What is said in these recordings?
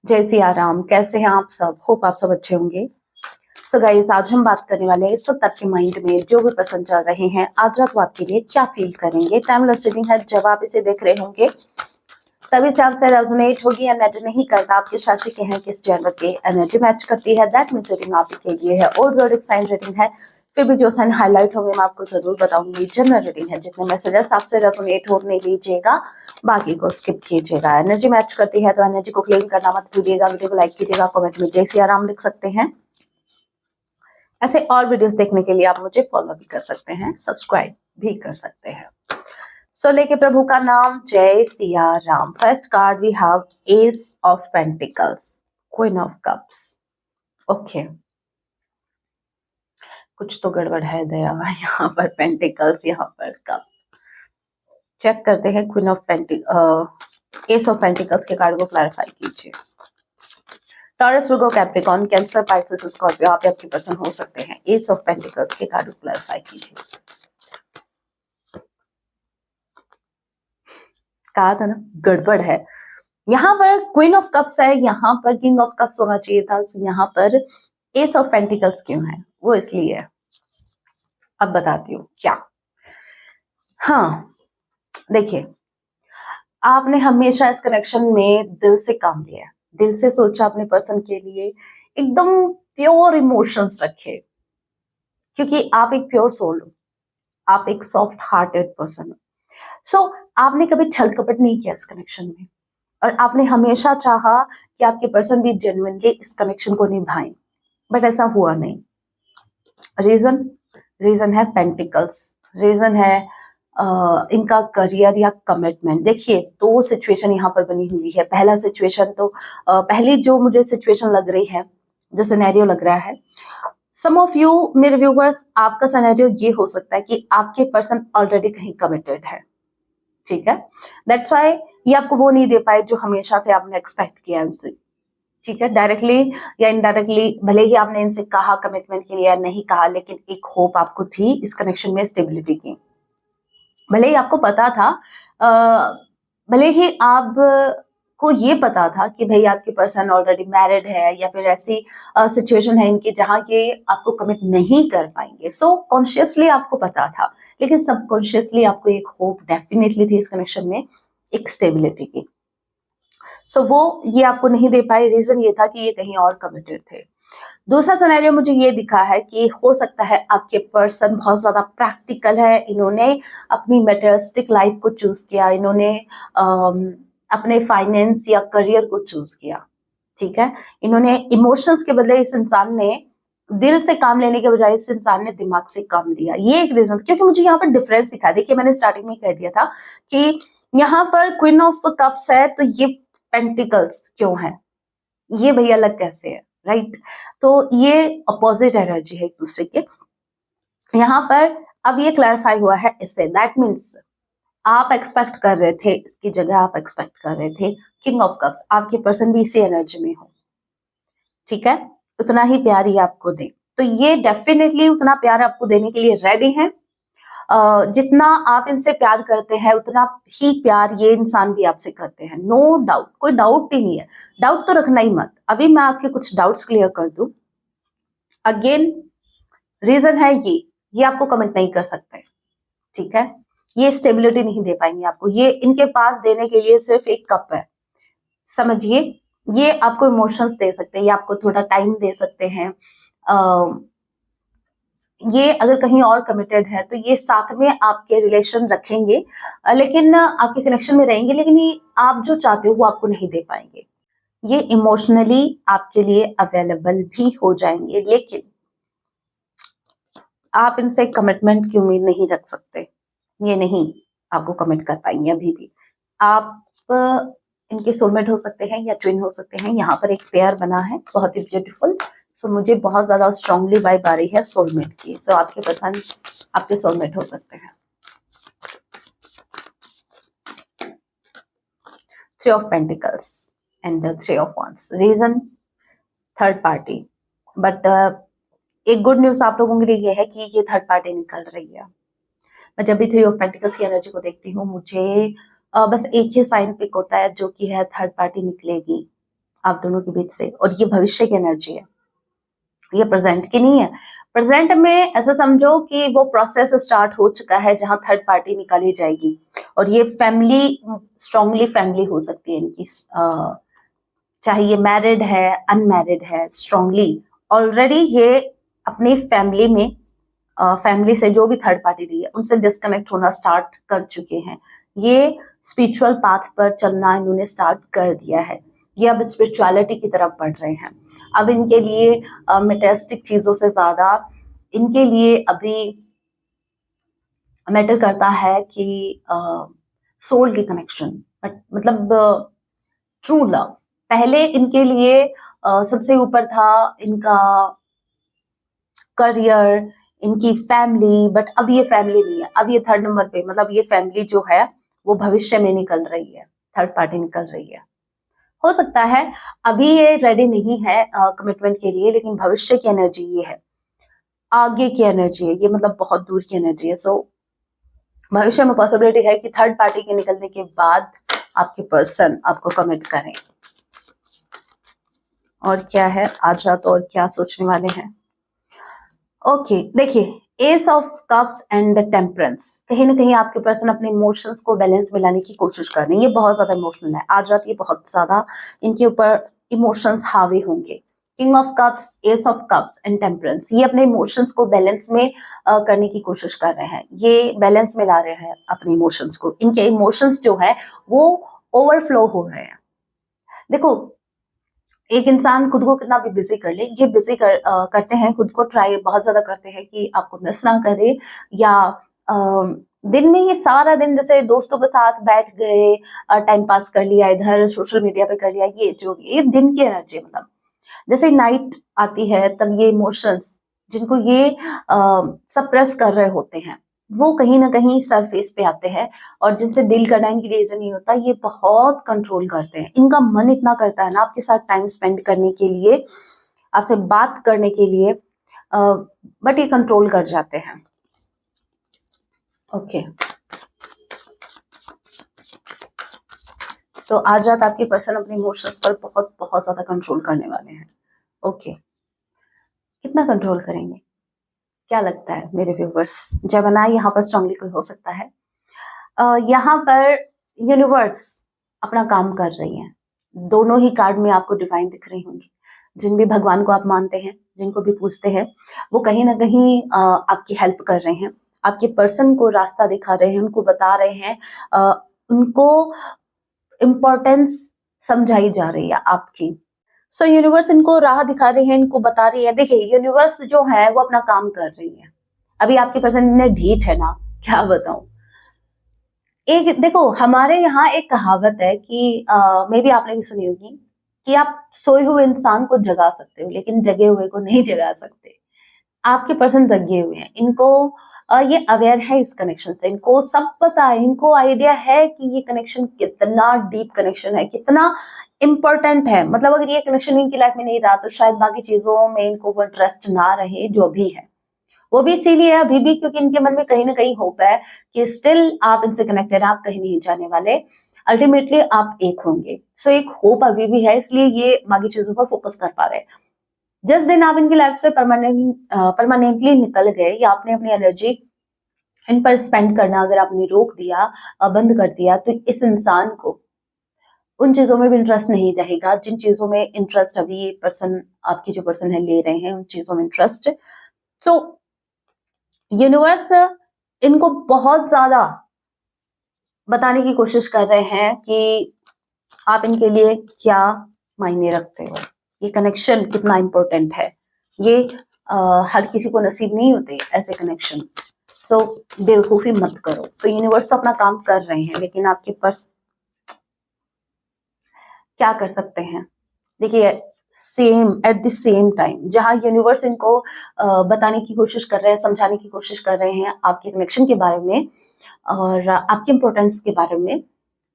जय सिया राम। कैसे हैं आप सब? होप आप सब अच्छे होंगे। सो गाइस, आज हम बात करने वाले हैं इस वक्त आपके माइंड में जो भी पर्सन चल रहे हैं, आज रात वो आपके लिए क्या फील करेंगे। टाइमलेस रीडिंग है, जब आप इसे देख रहे होंगे तभी से आपसे रेजोनेट होगी या मैटर नहीं करता आप किस राशि के हैं, किस जेंडर के, एनर्जी मैच करती है, दैट मींस रीडिंग आपके लिए है। ऑल ज़ोडिक साइन रीडिंग है, फिर भी जो साइन हाईलाइट होंगे मैं आपको जरूर बताऊंगी। जनरल रीडिंग है, जितने मैसेजेस आपसे रेजोनेट होने लीजिएगा, बाकी को स्किप कीजिएगा। एनर्जी मैच करती है तो एनर्जी को क्लेम करना मत भूलिएगा। वीडियो को लाइक कीजिएगा, कमेंट में जय सिया राम लिख सकते हैं। ऐसे और वीडियोस देखने के लिए आप मुझे फॉलो भी कर सकते हैं, सब्सक्राइब भी कर सकते हैं। सो लेके प्रभु का नाम, जय Siya Ram. First card we have ace of pentacles, queen of cups. Okay, कुछ तो गड़बड़ है दया। यहाँ पर पेंटिकल्स, यहाँ पर कप। चेक करते हैं queen of S of pentacles के कार्ड को क्लैरिफाई कीजिए। टॉरस, वर्गो, कैप्रिकॉर्न, कैंसर, पाइसेस, स्कॉर्पियो, आप आपके पर्सन हो सकते हैं। एस ऑफ पेंटिकल्स के कार्ड को क्लैरिफाई कीजिए। कहा था ना गड़बड़ है। यहाँ पर क्वीन ऑफ कप्स है, यहाँ पर किंग ऑफ कप्स होना चाहिए था, यहाँ पर एस ऑफ पेंटिकल्स क्यों है? वो इसलिए है, अब बताती हूँ क्या। हाँ, देखिए, आपने हमेशा इस कनेक्शन में दिल से काम लिया, दिल से सोचा अपने पर्सन के लिए, एकदम प्योर इमोशंस रखे, क्योंकि आप एक प्योर सोल हो, आप एक सॉफ्ट हार्टेड पर्सन हो। सो आपने कभी छल कपट नहीं किया इस कनेक्शन में, और आपने हमेशा चाहा कि आपके पर्सन भी जेन्युइनली इस कनेक्शन को निभाएं, बट ऐसा हुआ नहीं। रीजन रीजन है पेंटिकल्स, रीजन है इनका करियर या कमिटमेंट। देखिए, दो सिचुएशन यहाँ पर बनी हुई है। पहला सिचुएशन तो पहली जो मुझे सिचुएशन लग रही है, जो सिनेरियो लग रहा है, सम ऑफ यू मेरे व्यूवर्स, आपका सिनेरियो ये हो सकता है कि आपके पर्सन ऑलरेडी कहीं कमिटेड है, ठीक है। दैट्स व्हाई ये आपको वो नहीं दे पाए जो हमेशा से आपने एक्सपेक्ट किया उनसे, ठीक है। डायरेक्टली या इनडायरेक्टली, भले ही आपने इनसे कहा कमिटमेंट के लिए या नहीं कहा, लेकिन एक होप आपको थी इस कनेक्शन में स्टेबिलिटी की। भले ही आपको पता था, भले ही आप को ये पता था कि भाई आपके पर्सन ऑलरेडी मैरिड है, या फिर ऐसी सिचुएशन है इनकी जहाँ के आपको कमिट नहीं कर पाएंगे। सो कॉन्शियसली आपको पता था, लेकिन सबकॉन्शियसली आपको एक होप डेफिनेटली थी इस कनेक्शन में, एक स्टेबिलिटी की। सो वो ये आपको नहीं दे पाए। रीजन ये था कि ये कहीं और कमिटेड थे। दूसरा सिनेरियो मुझे ये दिखा है कि हो सकता है आपके पर्सन बहुत ज्यादा प्रैक्टिकल है, इन्होंने अपनी मटेरियलिस्टिक लाइफ को चूज किया, इन्होंने अपने फाइनेंस या करियर को चूज किया, ठीक है। इन्होंने इमोशंस के बदले इस इंसान ने दिल से काम लेने के बजाय इस इंसान ने दिमाग से काम लिया। ये एक रीजन, क्योंकि मुझे यहाँ पर डिफरेंस दिखा। देखिए, मैंने स्टार्टिंग में कह दिया था कि यहाँ पर क्वीन ऑफ कप्स है तो ये पेंटिकल्स क्यों है, ये भैया अलग कैसे है, राइट। तो ये अपोजिट एनर्जी है एक दूसरे के। यहाँ पर अब ये क्लैरिफाई हुआ है इससे, दैट मीन्स आप एक्सपेक्ट कर रहे थे, इसकी जगह आप एक्सपेक्ट कर रहे थे किंग ऑफ कप्स, आपके पर्सन भी इसी एनर्जी में हो, ठीक है। उतना ही प्यार ये आपको दे, तो ये डेफिनेटली उतना प्यार आपको देने के लिए रेडी है। जितना आप इनसे प्यार करते हैं उतना ही प्यार ये इंसान भी आपसे करते हैं, नो डाउट, कोई डाउट ही नहीं है। डाउट तो रखना ही मत। अभी मैं आपके कुछ डाउट्स क्लियर कर दूं। अगेन, रीजन है ये आपको कमेंट नहीं कर सकते, ठीक है। ये स्टेबिलिटी नहीं दे पाएंगे आपको, ये इनके पास देने के लिए सिर्फ एक कप है, समझिए। ये आपको इमोशंस दे सकते हैं, ये आपको थोड़ा टाइम दे सकते हैं। ये अगर कहीं और कमिटेड है तो ये साथ में आपके रिलेशन रखेंगे, लेकिन आपके कनेक्शन में रहेंगे, लेकिन ये आप जो चाहते हो वो आपको नहीं दे पाएंगे। ये इमोशनली आपके लिए अवेलेबल भी हो जाएंगे, लेकिन आप इनसे कमिटमेंट की उम्मीद नहीं रख सकते। ये नहीं आपको कमिट कर पाएंगे अभी भी। आप इनके सोलमेट हो सकते हैं या ट्विन हो सकते हैं। यहाँ पर एक पेयर बना है, बहुत ही ब्यूटीफुल। सो मुझे बहुत ज्यादा स्ट्रांगली वाइब आ रही है सोलमेट की। सो आपके पसंद आपके सोलमेट हो सकते हैं। Three of pentacles and the three of wands. Reason third party, but एक गुड न्यूज आप लोगों के लिए ये है कि ये थर्ड पार्टी निकल रही है। मैं जब भी थ्री ऑफ पेंटिकल्स की एनर्जी को देखती हूँ, मुझे बस एक ही साइन पिक होता है, जो कि है थर्ड पार्टी निकलेगी। आप दोनों के बीच से, और ये भविष्य की एनर्जी है, ये प्रेजेंट की नहीं है। प्रेजेंट में ऐसा समझो कि वो प्रोसेस स्टार्ट हो चुका है जहां थर्ड पार्टी निकाली जाएगी, और ये फैमिली, स्ट्रांगली फैमिली हो सकती है इनकी, चाहे ये मैरिड है अनमैरिड है, स्ट्रांगली ऑलरेडी ये अपनी फैमिली में, फैमिली से जो भी थर्ड पार्टी रही है उनसे डिस्कनेक्ट होना स्टार्ट कर चुके हैं। ये स्पिरिचुअल पाथ पर चलना इन्होंने स्टार्ट कर दिया है, ये अब स्पिरिचुअलिटी की तरफ बढ़ रहे हैं। अब इनके लिए मेटेरियलिस्टिक चीजों से ज्यादा इनके लिए अभी मैटर करता है कि सोल की कनेक्शन, मतलब ट्रू लव। पहले इनके लिए सबसे ऊपर था इनका करियर, इनकी फैमिली, बट अब ये फैमिली नहीं है, अब ये थर्ड नंबर पे, मतलब ये फैमिली जो है वो भविष्य में निकल रही है, थर्ड पार्टी निकल रही है। हो सकता है अभी ये रेडी नहीं है कमिटमेंट के लिए, लेकिन भविष्य की एनर्जी ये है, आगे की एनर्जी है ये, मतलब बहुत दूर की एनर्जी है। सो भविष्य में पॉसिबिलिटी है कि थर्ड पार्टी के निकलने के बाद आपके पर्सन आपको कमिट करें। और क्या है आज रात, और क्या सोचने वाले हैं? ओके, देखिए, S of cups and the temperance, कहीं ना कहीं आपके पर्सन अपने इमोशंस को बैलेंस में लाने की कोशिश कर रहे हैं। ये बहुत ज्यादा इमोशनल है आज रात, ये बहुत ज्यादा इनके ऊपर इमोशंस हावी होंगे। King of cups, S of cups and temperance, ये अपने इमोशंस को बैलेंस में करने की कोशिश कर रहे हैं, ये बैलेंस में ला रहे हैं अपने इमोशंस को। इनके इमोशंस जो है वो ओवरफ्लो हो रहे हैं। देखो, एक इंसान खुद को कितना भी बिजी कर ले, ये करते हैं खुद को, ट्राई बहुत ज्यादा करते हैं कि आपको मिस ना करे, या अ, दिन में ये सारा दिन जैसे दोस्तों के साथ बैठ गए, टाइम पास कर लिया, इधर सोशल मीडिया पे कर लिया, ये जो ये दिन की एनर्जी, मतलब जैसे नाइट आती है तब ये इमोशंस जिनको ये सप्रेस कर रहे होते हैं वो कहीं ना कहीं सरफेस पे आते हैं, और जिनसे डील करना इनके लिए इजी नहीं होता, ये बहुत कंट्रोल करते हैं। इनका मन इतना करता है ना आपके साथ टाइम स्पेंड करने के लिए, आपसे बात करने के लिए, बट ये कंट्रोल कर जाते हैं। ओके, सो आज रात आपके पर्सन अपने इमोशंस पर बहुत बहुत ज्यादा कंट्रोल करने वाले हैं। ओके, कितना कंट्रोल करेंगे, क्या लगता है मेरे व्यूवर्स? जेमिनी यहाँ पर स्ट्रांगली कोई हो सकता है। यहाँ पर यूनिवर्स अपना काम कर रही है, दोनों ही कार्ड में आपको डिवाइन दिख रही होंगी। जिन भी भगवान को आप मानते हैं, जिनको भी पूछते हैं, वो कहीं ना कहीं आपकी हेल्प कर रहे हैं, आपके पर्सन को रास्ता दिखा रहे हैं, उनको बता रहे हैं, उनको इम्पोर्टेंस समझाई जा रही है आपकी। सो यूनिवर्स इनको राह दिखा रही है, इनको बता रही है। देखिए, यूनिवर्स जो है वो अपना काम कर रही है। अभी आपके पर्सन ने ढीठ है ना, क्या बताऊं। एक देखो, हमारे यहाँ एक कहावत है कि मे भी आपने भी सुनी होगी कि आप सोए हुए इंसान को जगा सकते हो लेकिन जगे हुए को नहीं जगा सकते। आपके पर्सन जगे हुए हैं, इनको ये अवेयर है इस कनेक्शन से, इनको सब पता है, इनको आइडिया है कि ये कनेक्शन कितना डीप कनेक्शन है, कितना इम्पोर्टेंट है। मतलब अगर ये कनेक्शन इनकी लाइफ में नहीं रहा तो शायद बाकी चीजों में इनको वो इंटरेस्ट ना रहे जो भी है। वो भी इसीलिए अभी भी क्योंकि इनके मन में कहीं ना कहीं होप है कि स्टिल आप इनसे कनेक्टेड, आप कहीं नहीं जाने वाले, अल्टीमेटली आप एक होंगे। सो एक होप अभी भी है, इसलिए ये बाकी चीजों पर फोकस कर पा रहे हैं। जिस दिन आप इनकी लाइफ से परमानेंटली निकल गए, या आपने अपनी एनर्जी इन पर स्पेंड करना अगर आपने रोक दिया, बंद कर दिया, तो इस इंसान को उन चीजों में भी इंटरेस्ट नहीं रहेगा जिन चीजों में इंटरेस्ट अभी ये पर्सन, आपकी जो पर्सन है, ले रहे हैं, उन चीजों में इंटरेस्ट। सो यूनिवर्स इनको बहुत ज्यादा बताने की कोशिश कर रहे हैं कि आप इनके लिए क्या मायने रखते हो, ये कनेक्शन कितना इंपॉर्टेंट है। ये हर किसी को नसीब नहीं होते ऐसे कनेक्शन। सो बेवकूफी मत करो। तो यूनिवर्स तो अपना काम कर रहे हैं, लेकिन आपके पास क्या कर सकते हैं? देखिए, same at the same time जहां यूनिवर्स इनको बताने की कोशिश कर रहे हैं, समझाने की कोशिश कर रहे हैं आपके कनेक्शन के बारे में और आपकी इंपॉर्टेंस के बारे में,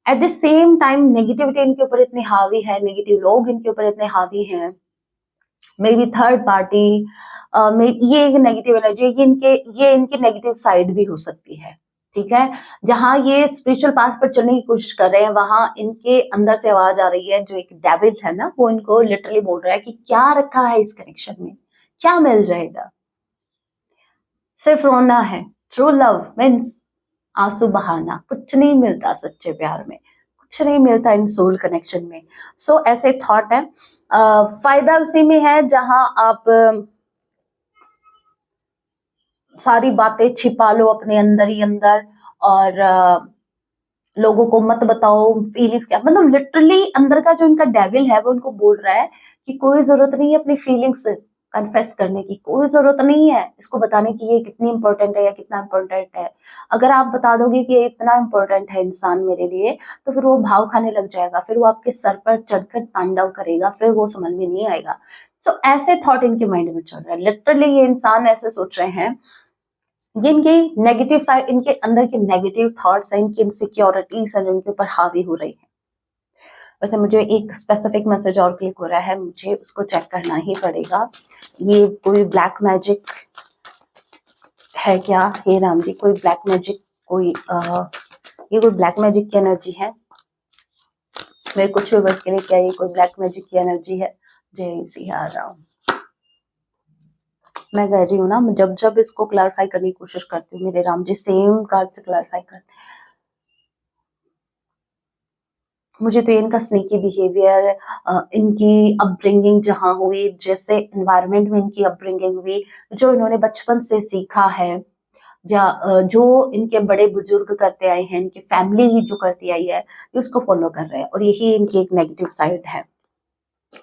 at the same time negativity इनके ऊपर इतनी हावी है, नेगेटिव लोग इनके ऊपर इतने हावी हैं, मे बी थर्ड पार्टी, ये एक नेगेटिव एनर्जी, ये इनकी नेगेटिव साइड भी हो सकती है। ठीक है। जहां ये स्पिरिचुअल पाथ पर चलने की कोशिश कर रहे हैं, वहां इनके अंदर से आवाज आ रही है, जो एक डेविल है ना, वो इनको लिटरली बोल रहा है कि क्या रखा है इस कनेक्शन में, क्या मिल जाएगा, सिर्फ रोना है। ट्रू लव मीन्स आंसू बहाना, कुछ नहीं मिलता सच्चे प्यार में, कुछ नहीं मिलता इन सोल कनेक्शन में। सो ऐसे थॉट है। फायदा उसी में है जहां आप सारी बातें छिपा लो अपने अंदर ही अंदर, और लोगों को मत बताओ फीलिंग्स क्या, मतलब लिटरली अंदर का जो इनका डेविल है वो इनको बोल रहा है कि कोई जरूरत नहीं है अपनी फीलिंग्स कन्फेस करने की, कोई जरूरत नहीं है इसको बताने की ये कितनी इंपॉर्टेंट है या कितना इंपॉर्टेंट है। अगर आप बता दोगे कि ये इतना इंपॉर्टेंट है इंसान मेरे लिए, तो फिर वो भाव खाने लग जाएगा, फिर वो आपके सर पर चढ़कर तांडव करेगा, फिर वो समझ में नहीं आएगा। सो ऐसे थॉट इनके माइंड में चल रहा है। लिटरली ये इंसान ऐसे सोच रहे हैं, ये इनके नेगेटिव साइड, इनके अंदर के नेगेटिव थॉट्स हैं, इनकी इनसिक्योरिटीज हैं जो इनके ऊपर हावी हो रही है। वैसे मुझे एक स्पेसिफिक मैसेज और क्लिक हो रहा है, मुझे उसको चेक करना ही पड़ेगा। ये कोई ब्लैक मैजिक है क्या? हे राम जी, कोई ब्लैक मैजिक, कोई ये कोई ब्लैक मैजिक की एनर्जी है मेरे कुछ व्यूअर्स के लिए? क्या ये कोई ब्लैक मैजिक की एनर्जी है? जय सिया राम। मैं कह रही हूँ ना, जब जब इसको क्लैरिफाई करने की कोशिश करती हूँ, मेरे राम जी सेम कार्ड से क्लैरिफाई करते हैं। मुझे तो इनका स्नेकी बिहेवियर, इनकी अपब्रिंगिंग जहाँ हुई, जैसे एनवायरनमेंट में इनकी अपब्रिंगिंग हुई, जो इन्होंने बचपन से सीखा है, जो इनके बड़े बुजुर्ग करते आए हैं, इनकी फैमिली ही जो करती आई है, ये उसको फॉलो कर रहे हैं, और यही इनकी एक नेगेटिव साइड है।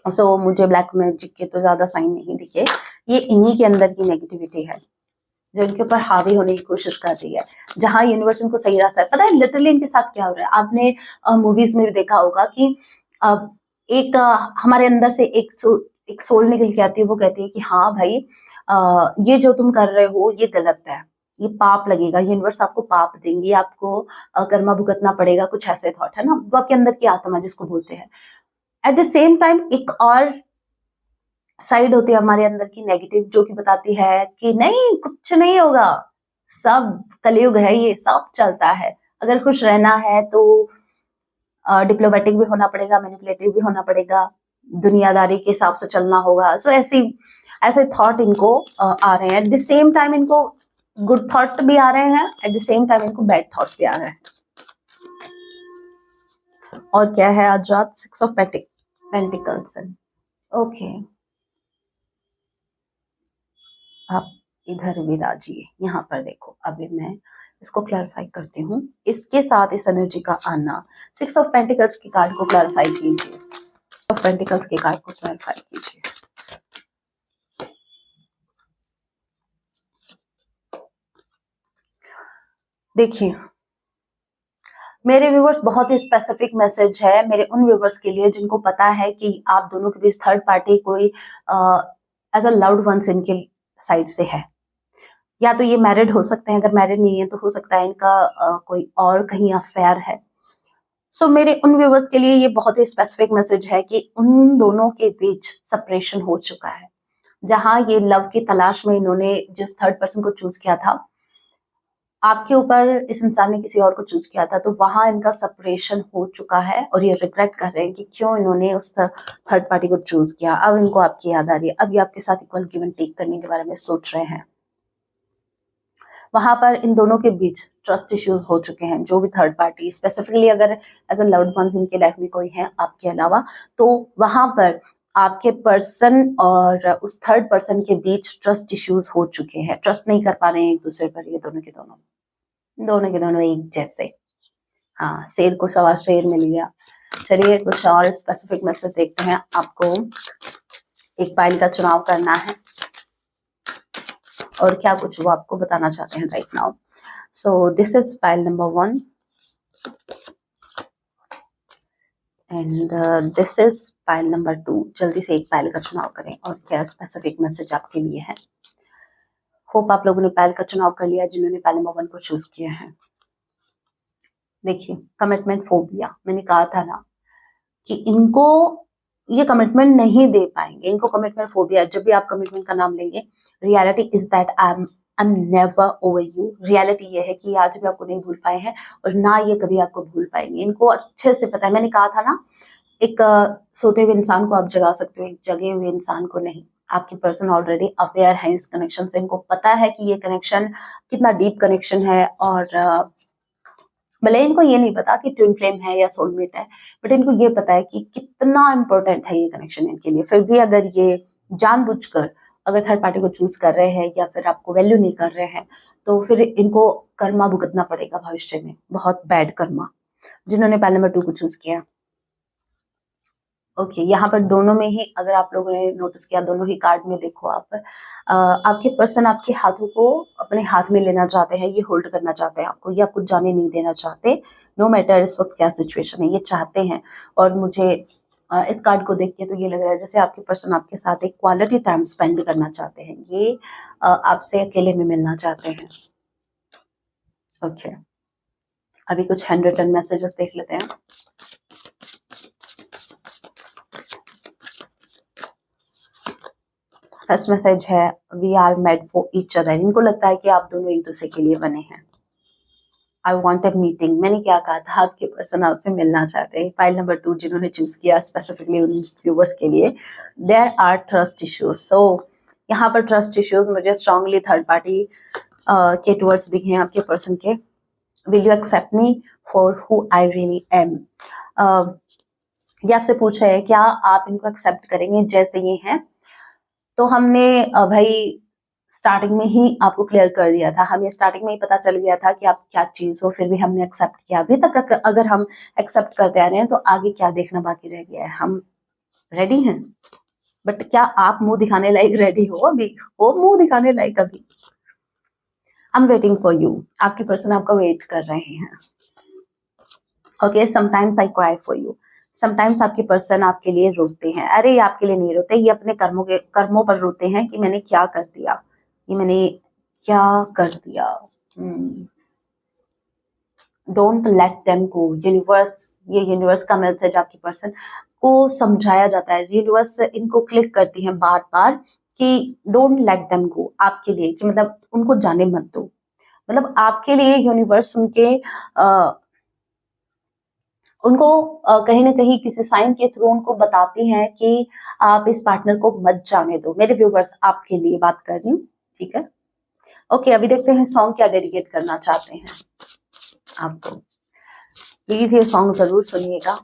सो मुझे ब्लैक मैजिक के तो ज्यादा साइन नहीं दिखे, ये इन्हीं के अंदर की नेगेटिविटी है जो इनके ऊपर हावी होने की कोशिश कर रही है। जहां यूनिवर्स इनको सही रास्ता है, पता है लिटरली इनके साथ क्या हो रहा है? आपने मूवीज में भी देखा होगा कि एक हमारे अंदर से एक सोल निकल के आती है, वो कहती है कि हाँ भाई, ये जो तुम कर रहे हो ये गलत है, ये पाप लगेगा, यूनिवर्स आपको पाप देंगी, आपको कर्मा भुगतना पड़ेगा, कुछ ऐसे थॉट है ना, वो आपके अंदर की आत्मा जिसको बोलते हैं। एट द सेम टाइम एक और साइड होती है हमारे अंदर की नेगेटिव, जो कि बताती है कि नहीं कुछ नहीं होगा, सब कलयुग है, ये सब चलता है, अगर खुश रहना है तो डिप्लोमेटिक भी होना पड़ेगा, मैनिपुलेटिव भी होना पड़ेगा, दुनियादारी के हिसाब से चलना होगा। सो ऐसे थॉट इनको आ रहे हैं। एट द सेम टाइम इनको गुड थॉट भी आ रहे हैं, एट द सेम टाइम इनको बैड थॉट्स भी आ रहे हैं। और क्या है आज रात? 6 ऑफ पेंटिकल्स। ओके, आप इधर विराजिए, यहाँ पर देखो। अभी मैं इसको क्लैरिफाई करती हूँ, इसके साथ इस एनर्जी का आना। 6 ऑफ पेंटिकल्स की कार्ड को क्लैरिफाई कीजिए, ऑफ पेंटिकल्स के कार्ड को क्लैरिफाई कीजिए। देखिए मेरे व्यूवर्स, बहुत ही स्पेसिफिक मैसेज है मेरे उन व्यूवर्स के लिए जिनको पता है कि आप दोनों के बीच थर्ड पार्टी कोई एज अ लव्ड वंस इनके साइड से है, या तो ये मैरिड हो सकते हैं, अगर मैरिड नहीं है तो हो सकता है इनका कोई और कहीं अफेयर है। सो मेरे उन व्यूवर्स के लिए ये बहुत ही स्पेसिफिक मैसेज है कि उन दोनों के बीच सेपरेशन हो चुका है। जहां ये लव की तलाश में इन्होंने जिस थर्ड पर्सन को चूज किया था, आपके ऊपर इस इंसान ने किसी और को चूज किया था, तो वहां इनका सेपरेशन हो चुका है और ये रिग्रेट कर रहे हैं कि क्यों इन्होंने उस थर्ड पार्टी को चूज किया। अब इनको आपकी याद आ रही है, अब ये आपके साथ इक्वल गिव एंड टेक करने के बारे में सोच रहे हैं। वहां पर इन दोनों के बीच ट्रस्ट इश्यूज हो चुके हैं। जो भी थर्ड पार्टी, स्पेसिफिकली अगर एज अ लव्ड वंस इनके लाइफ में कोई है आपके अलावा, तो वहां पर आपके पर्सन और उस थर्ड पर्सन के बीच ट्रस्ट इश्यूज हो चुके हैं। ट्रस्ट नहीं कर पा रहे हैं एक दूसरे पर, ये दोनों के दोनों एक जैसे। हाँ, शेर को सवा शेर मिल गया। चलिए कुछ और स्पेसिफिक मैसेज देखते हैं। आपको एक पाइल का चुनाव करना है और क्या कुछ वो आपको बताना चाहते हैं right now. So this is pile number 1 and this is pile number 2। जल्दी से एक पाइल का चुनाव करें और क्या स्पेसिफिक मैसेज आपके लिए है। होप आप लोगों ने पाइल का चुनाव कर लिया जिन्होंने पाइल नंबर 1 को चूज किया है। देखिए, कमिटमेंट फोबिया, मैंने कहा था ना कि इनको ये कमिटमेंट नहीं दे पाएंगे, इनको कमिटमेंट फोबिया। जब भी आप कमिटमेंट का नाम लेंगे, reality is that I am I am never over you. Reality ये है कि ये आज भी आपको नहीं भूल पाए हैं और ना ये कभी आपको भूल पाएंगे। इनको अच्छे से पता है, मैंने कहा था ना, एक सोते हुए इंसान को आप जगा सकते हो, एक जगे हुए इंसान को नहीं। आपकी पर्सन ऑलरेडी अवेयर है इस कनेक्शन से, इनको पता है कि ये कनेक्शन कितना डीप कनेक्शन है। और भले इनको ये नहीं पता कि ट्विन फ्लेम है या सोलमेट है, बट इनको ये पता है कि कितना इंपॉर्टेंट है ये कनेक्शन इनके लिए। फिर भी अगर ये जानबूझकर अगर थर्ड पार्टी को चूज कर रहे हैं या फिर आपको वैल्यू नहीं कर रहे हैं, तो फिर इनको कर्मा भुगतना पड़ेगा भविष्य में, बहुत बैड कर्मा, जिन्होंने पैल नंबर 2 को चूज किया। ओके, यहाँ पर दोनों में ही अगर आप लोगों ने नोटिस किया, दोनों ही कार्ड में देखो आप, आपके पर्सन आपके हाथों को अपने हाथ में लेना चाहते हैं, ये होल्ड करना चाहते हैं आपको, ये आपको जाने नहीं देना चाहते। नो मैटर इस वक्त क्या सिचुएशन है, ये चाहते हैं। और मुझे इस कार्ड को देख के तो ये लग रहा है जैसे आपके पर्सन आपके साथ एक क्वालिटी टाइम स्पेंड करना चाहते हैं, ये आपसे अकेले में मिलना चाहते हैं। ओके, अभी कुछ हैंड रिटन मैसेजेस देख लेते हैं। फर्स्ट मैसेज है, we are made for each other. इनको लगता है कि आप दोनों एक दूसरे के लिए बने हैं। आई वॉन्ट अ मीटिंग, मैंने क्या कहा था, आपके पर्सन आपसे मिलना चाहते हैं। फाइल नंबर 2 जिन्होंने चूज किया स्पेसिफिकली उन व्यूवर्स के लिए, there are trust issues. So यहाँ पर ट्रस्ट इश्यूज मुझे स्ट्रांगली थर्ड पार्टी के टूवर्ड्स दिखे हैं आपके पर्सन के। Will you accept me for who I really am. ये आपसे पूछ रहे हैं क्या आप इनको एक्सेप्ट करेंगे जैसे ये हैं। तो हमने भाई स्टार्टिंग में ही आपको क्लियर कर दिया था, हमें स्टार्टिंग में ही पता चल गया था कि आप क्या चीज हो, फिर भी हमने एक्सेप्ट किया। अभी तक अगर हम एक्सेप्ट करते आ रहे हैं तो आगे क्या देखना बाकी रह गया है। हम रेडी हैं, बट क्या आप मुंह दिखाने लायक रेडी हो अभी? हो मुंह दिखाने लायक अभी? I am waiting for you, आपकी पर्सन आपका वेट कर रहे हैं। Okay, sometimes I cry for you. Sometimes आपके पर्सन आपके लिए रोते हैं। अरे ये आपके लिए नहीं रोते, ये अपने कर्मों पर रोते हैं कि मैंने क्या कर दिया, ये मैंने क्या कर दिया। Don't let them go. Universe, ये यूनिवर्स का मैसेज आपके पर्सन को समझाया जाता है। यूनिवर्स इनको क्लिक करती है बार बार कि डोंट लेट देम गो, आपके लिए, कि मतलब उनको जाने मत दो। मतलब आपके लिए यूनिवर्स उनको कहीं ना कहीं किसी साइन के थ्रू उनको बताती हैं कि आप इस पार्टनर को मत जाने दो। मेरे व्यूवर्स आपके लिए बात कर रही हूँ, ठीक है। ओके, अभी देखते हैं सॉन्ग क्या डेडिकेट करना चाहते हैं आपको। प्लीज ये सॉन्ग जरूर सुनिएगा।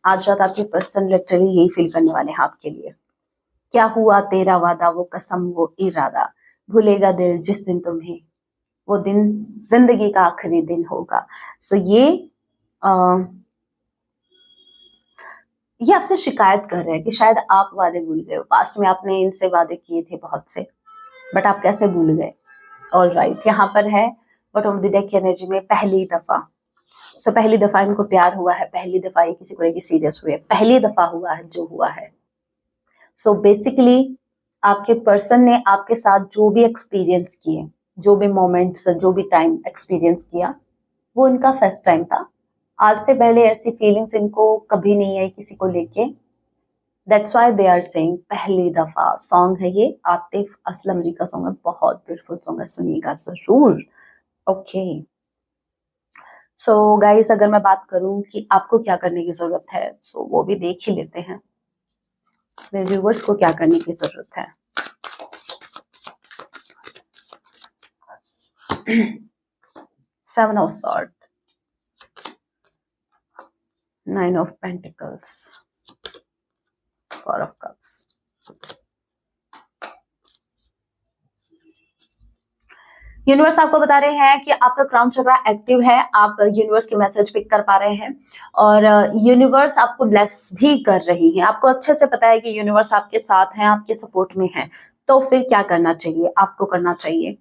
आज रात आपके पर्सन लिटरली यही फील करने वाले हैं आपके लिए। क्या हुआ तेरा वादा, वो कसम वो इरादा, भूलेगा दिल जिस दिन तुम्हें, वो दिन जिंदगी का आखिरी दिन होगा। सो ये आपसे शिकायत कर रहे हैं कि शायद आप वादे भूल गए हो। पास्ट में आपने इनसे वादे किए थे बहुत से, बट आप कैसे भूल गए। ऑल राइट, यहाँ पर है बॉटम ऑफ द डेक की एनर्जी में पहली दफा। सो पहली दफा इनको प्यार हुआ है, पहली दफा ये किसी को लेकर सीरियस हुए, पहली दफा हुआ है जो हुआ है। सो बेसिकली आपके पर्सन ने आपके साथ जो भी एक्सपीरियंस किए, जो भी मोमेंट्स, जो भी टाइम एक्सपीरियंस किया, वो इनका फर्स्ट टाइम था। आज से पहले ऐसी फीलिंग्स इनको कभी नहीं आई किसी को लेके। That's why they are saying पहली दफा। सॉन्ग है ये, आतिफ असलम जी का सॉन्ग है, बहुत ब्यूटीफुल सॉन्ग है, सुनिएगा जरूर। ओके, सो गाइस अगर मैं बात करूं कि आपको क्या करने की जरूरत है, सो वो भी देख ही लेते हैं मेरे व्यूवर्स को क्या करने की जरूरत है। Seven of sword, nine of pentacles, four of cups. Universe आपको बता रहे हैं कि आपका क्राउन चक्रा एक्टिव है, आप यूनिवर्स के मैसेज पिक कर पा रहे हैं और यूनिवर्स आपको ब्लेस भी कर रही है। आपको अच्छे से पता है कि यूनिवर्स आपके साथ है, आपके सपोर्ट में है। तो फिर क्या करना चाहिए आपको? करना चाहिए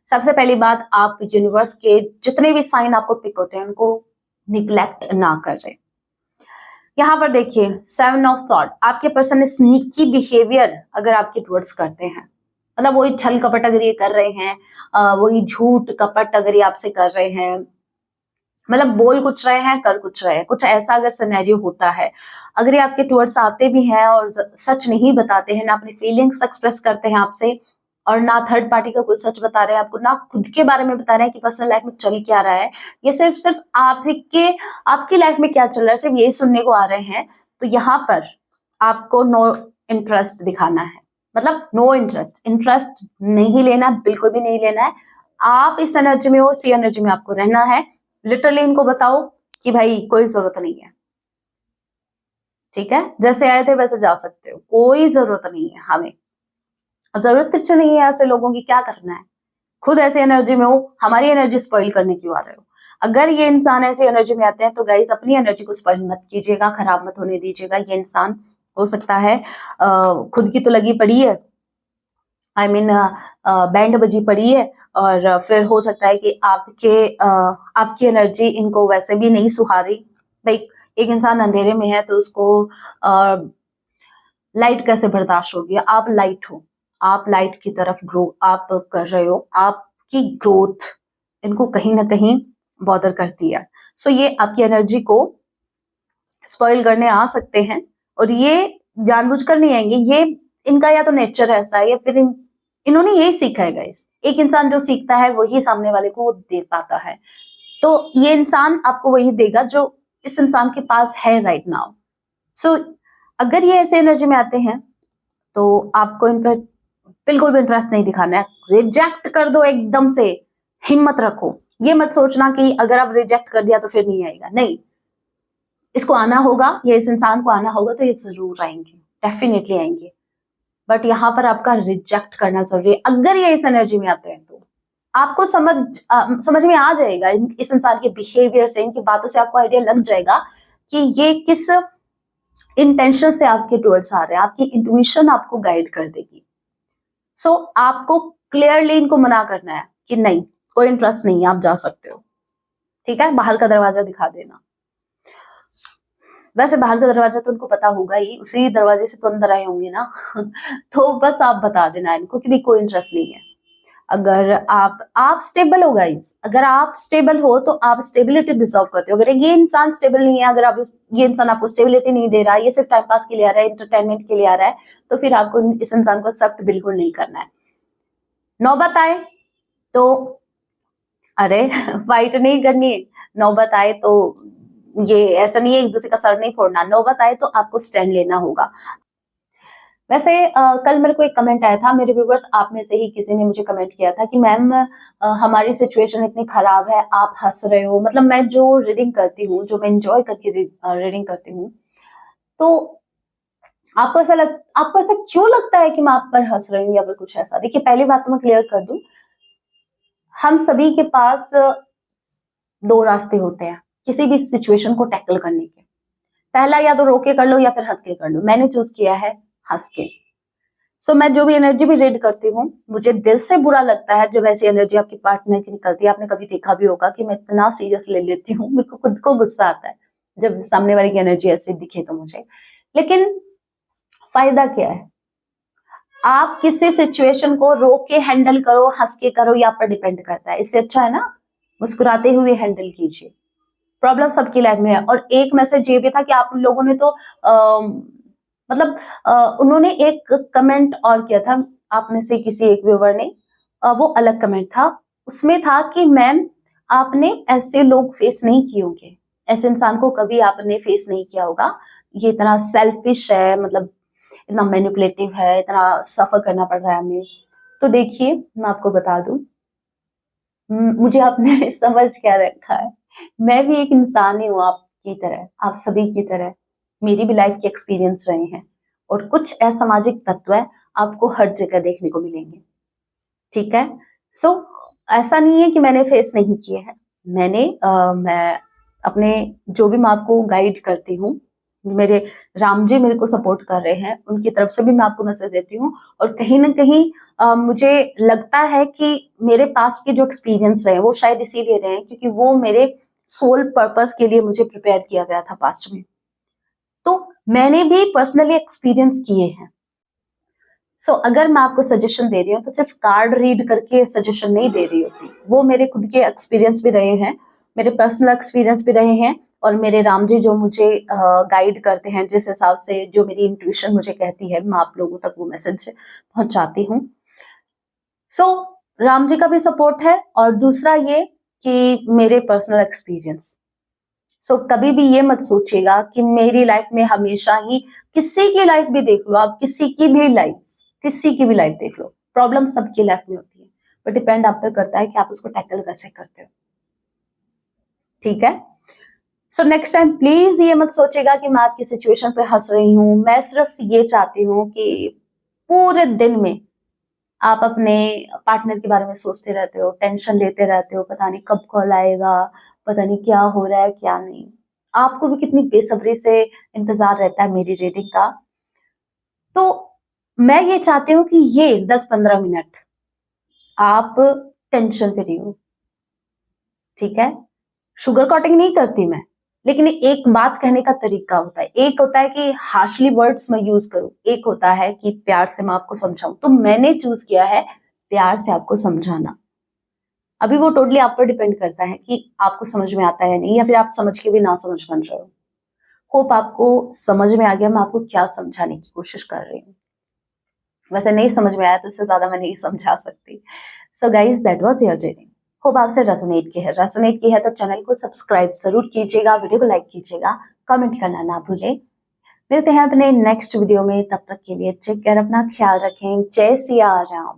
सबसे पहली बात, आप यूनिवर्स के जितने भी साइन आपको पिक होते हैं उनको निग्लेक्ट ना करें। यहाँ पर देखिए सेवन ऑफ सॉर्ड, आपके पर्सन स्नीकी बिहेवियर अगर आपके टुवर्ड्स करते हैं, मतलब वही छल कपट अगर ये कर रहे हैं, वही झूठ कपट अगर ये आपसे कर रहे हैं, मतलब बोल कुछ रहे हैं कर कुछ रहे हैं, कुछ ऐसा अगर सिनेरियो होता है, अगर ये आपके टुवर्ड्स आते भी हैं और सच नहीं बताते हैं ना, अपनी फीलिंग्स एक्सप्रेस करते हैं आपसे, और ना थर्ड पार्टी का कोई सच बता रहे हैं आपको, ना खुद के बारे में बता रहे हैं कि पर्सनल लाइफ में चल क्या रहा है। ये सिर्फ सिर्फ आपकी लाइफ में क्या चल रहा है सिर्फ यही सुनने को आ रहे हैं। तो यहाँ पर आपको नो इंटरेस्ट दिखाना है, मतलब नो इंटरेस्ट, इंटरेस्ट नहीं लेना, बिल्कुल भी नहीं लेना है। आप इस एनर्जी में हो, इसी एनर्जी में आपको रहना है। लिटरली इनको बताओ कि भाई कोई जरूरत नहीं है, ठीक है, जैसे आए थे वैसे जा सकते हो, कोई जरूरत नहीं है हमें, जरूरत कुछ नहीं है ऐसे लोगों की, क्या करना है। खुद ऐसे एनर्जी में हो, हमारी एनर्जी स्पॉइल करने क्यों आ रहे हो। अगर ये इंसान ऐसी एनर्जी में आते हैं तो गाइस अपनी एनर्जी को स्पॉइल मत कीजिएगा, खराब मत होने दीजिएगा। ये इंसान हो सकता है खुद की तो लगी पड़ी है, आई मीन बैंड बजी पड़ी है, और फिर हो सकता है कि आपकी एनर्जी इनको वैसे भी नहीं सुहारी। भाई एक इंसान अंधेरे में है तो उसको लाइट कैसे बर्दाश्त होगी। आप लाइट हो, आप लाइट की तरफ ग्रो आप कर रहे हो, आपकी ग्रोथ इनको कहीं ना कहीं बॉदर करती है। सो ये आपकी एनर्जी को स्पॉइल करने आ सकते हैं, और ये जानबूझकर नहीं आएंगे, ये इनका या तो नेचर ऐसा है या फिर इन्होंने यही सीखा है गाइस। एक इंसान जो सीखता है वही सामने वाले को वो दे पाता है, तो ये इंसान आपको वही देगा जो इस इंसान के पास है राइट नाउ। सो अगर ये ऐसे एनर्जी में आते हैं तो आपको इन पर बिल्कुल भी इंटरेस्ट नहीं दिखाना है, रिजेक्ट कर दो एकदम से। हिम्मत रखो, ये मत सोचना कि अगर आप रिजेक्ट कर दिया तो फिर नहीं आएगा, नहीं, इसको आना होगा, या इस इंसान को आना होगा तो ये जरूर आएंगे, डेफिनेटली आएंगे। बट यहाँ पर आपका रिजेक्ट करना जरूरी है। अगर ये इस एनर्जी में आते हैं तो आपको समझ में आ जाएगा इस इंसान के बिहेवियर से, इनकी बातों से आपको आइडिया लग जाएगा कि ये किस इंटेंशन से आपके टुवर्ड्स आ रहे हैं। आपकी इंट्यूशन आपको गाइड कर देगी। सो आपको क्लियरली इनको मना करना है कि नहीं, कोई इंटरेस्ट नहीं है, आप जा सकते हो, ठीक है। बाहर का दरवाजा दिखा देना। वैसे बाहर का दरवाजा तो उनको पता होगा ही, उसी दरवाजे से तो अंदर आए होंगे ना तो बस आप बता देना इनको कि भी कोई इंटरेस्ट नहीं है। अगर आप स्टेबल हो गाइस, अगर आप स्टेबल हो तो आप स्टेबिलिटी डिजर्व करते हो। अगर ये इंसान स्टेबल नहीं है, अगर आप ये इंसान आपको स्टेबिलिटी नहीं दे रहा है, ये सिर्फ टाइम पास के लिए आ रहा है, एंटरटेनमेंट के लिए आ रहा है, तो फिर आपको इस इंसान को एक्सेप्ट बिल्कुल नहीं करना है। नौबत आए तो अरे फाइट नहीं करनी, नौबत आए तो ये ऐसा नहीं है एक दूसरे का सर नहीं फोड़ना, नौबत आए तो आपको स्टैंड लेना होगा। वैसे कल मेरे को एक कमेंट आया था, मेरे व्यूवर्स आप में से ही किसी ने मुझे कमेंट किया था कि मैम हमारी सिचुएशन इतनी खराब है, आप हंस रहे हो। मतलब मैं जो रीडिंग करती हूँ, जो मैं इंजॉय करके रीडिंग करती हूँ, तो आपको ऐसा क्यों लगता है कि मैं आप पर हंस रही हूँ या फिर कुछ ऐसा। देखिए पहली बात तो मैं क्लियर कर दूं, हम सभी के पास दो रास्ते होते हैं किसी भी सिचुएशन को टैकल करने के। पहला या तो रो के कर लो या फिर हंस के कर लो। मैंने चूज किया है हंस के। सो मैं जो भी एनर्जी भी रीड करती हूँ, मुझे दिल से बुरा लगता है जब ऐसी एनर्जी आपके पार्टनर की निकलती है। आपने कभी देखा भी होगा कि मैं इतना सीरियस ले लेती हूँ, मेरे को खुद को गुस्सा आता है जब सामने वाले की एनर्जी ऐसे दिखे तो मुझे। लेकिन फायदा क्या है, आप किसी सिचुएशन को रो के हैंडल करो, हंस के करो, या आप पर डिपेंड करता है। इससे अच्छा है ना मुस्कुराते हुए हैंडल कीजिए। प्रॉब्लम सबकी लाइफ में है। और एक मैसेज ये भी था कि आप लोगों ने तो मतलब उन्होंने एक कमेंट और किया था, आप में से किसी एक व्यूवर ने, वो अलग कमेंट था, उसमें था कि मैम आपने ऐसे लोग फेस नहीं किए होंगे, ऐसे इंसान को कभी आपने फेस नहीं किया होगा, ये इतना सेल्फिश है, मतलब इतना मैनिपुलेटिव है, इतना सफर करना पड़ रहा है हमें। तो देखिए मैं आपको बता दूं, मुझे आपने समझ क्या रखा है, मैं भी एक इंसान ही हूँ आपकी तरह, आप सभी की तरह। मेरी भी लाइफ के एक्सपीरियंस रहे हैं, और कुछ असामाजिक तत्व है आपको हर जगह देखने को मिलेंगे, ठीक है। सो ऐसा नहीं है कि मैंने फेस नहीं किए हैं, मैं अपने जो भी मैं आपको गाइड करती हूँ, मेरे राम जी मेरे को सपोर्ट कर रहे हैं, उनकी तरफ से भी मैं आपको मैसेज देती हूँ। और कहीं ना कहीं मुझे लगता है कि मेरे पास के जो एक्सपीरियंस रहे वो शायद इसीलिए रहे हैं क्योंकि वो मेरे सोल पर्पस के लिए मुझे प्रिपेयर किया गया था पास्ट में। तो मैंने भी पर्सनली एक्सपीरियंस किए हैं। सो अगर मैं आपको सजेशन दे रही हूँ तो सिर्फ कार्ड रीड करके सजेशन नहीं दे रही होती, वो मेरे खुद के एक्सपीरियंस भी रहे हैं, मेरे पर्सनल एक्सपीरियंस भी रहे हैं, और मेरे राम जी जो मुझे गाइड करते हैं, जिस हिसाब से जो मेरी इंट्यूशन मुझे कहती है, मैं आप लोगों तक वो मैसेज पहुंचाती हूँ। सो राम जी का भी सपोर्ट है, और दूसरा ये कि मेरे पर्सनल एक्सपीरियंस। सो कभी भी ये मत सोचिएगा कि मेरी लाइफ में हमेशा ही, किसी की लाइफ भी देख लो आप, किसी की भी लाइफ देख लो, प्रॉब्लम सबकी लाइफ में होती है, बट डिपेंड आप पे करता है कि आप उसको टैकल कैसे करते हो। ठीक है? सो नेक्स्ट टाइम प्लीज ये मत सोचेगा कि मैं आपकी सिचुएशन पे हंस रही हूँ। मैं सिर्फ ये चाहती हूँ कि पूरे दिन में आप अपने पार्टनर के बारे में सोचते रहते हो, टेंशन लेते रहते हो, पता नहीं कब कॉल आएगा, पता नहीं क्या हो रहा है क्या नहीं। आपको भी कितनी बेसब्री से इंतजार रहता है मेरी रीडिंग का। तो मैं ये चाहती हूँ कि ये 10-15 मिनट आप टेंशन फ्री हो। ठीक है? शुगर कोटिंग नहीं करती मैं, लेकिन एक बात कहने का तरीका होता है। एक होता है कि हार्शली वर्ड्स मैं यूज करूं, एक होता है कि प्यार से मैं आपको समझाऊं। तो मैंने चूज किया है प्यार से आपको समझाना। अभी वो टोटली आप पर डिपेंड करता है कि आपको समझ में आता है नहीं, या फिर आप समझ के भी ना समझ बन रहे हो। होप आपको समझ में आ गया मैं आपको क्या समझाने की कोशिश कर रही हूँ। वैसे नहीं समझ में आया तो इससे ज्यादा मैं नहीं समझा सकती। So guys, that was your reading. Hope आपसे रेजोनेट की है तो चैनल को सब्सक्राइब जरूर कीजिएगा, वीडियो को लाइक कीजिएगा, कमेंट करना ना भूलें। मिलते हैं अपने नेक्स्ट वीडियो में, तब तक के लिए टेक केयर, अपना ख्याल रखें। जय सिया राम।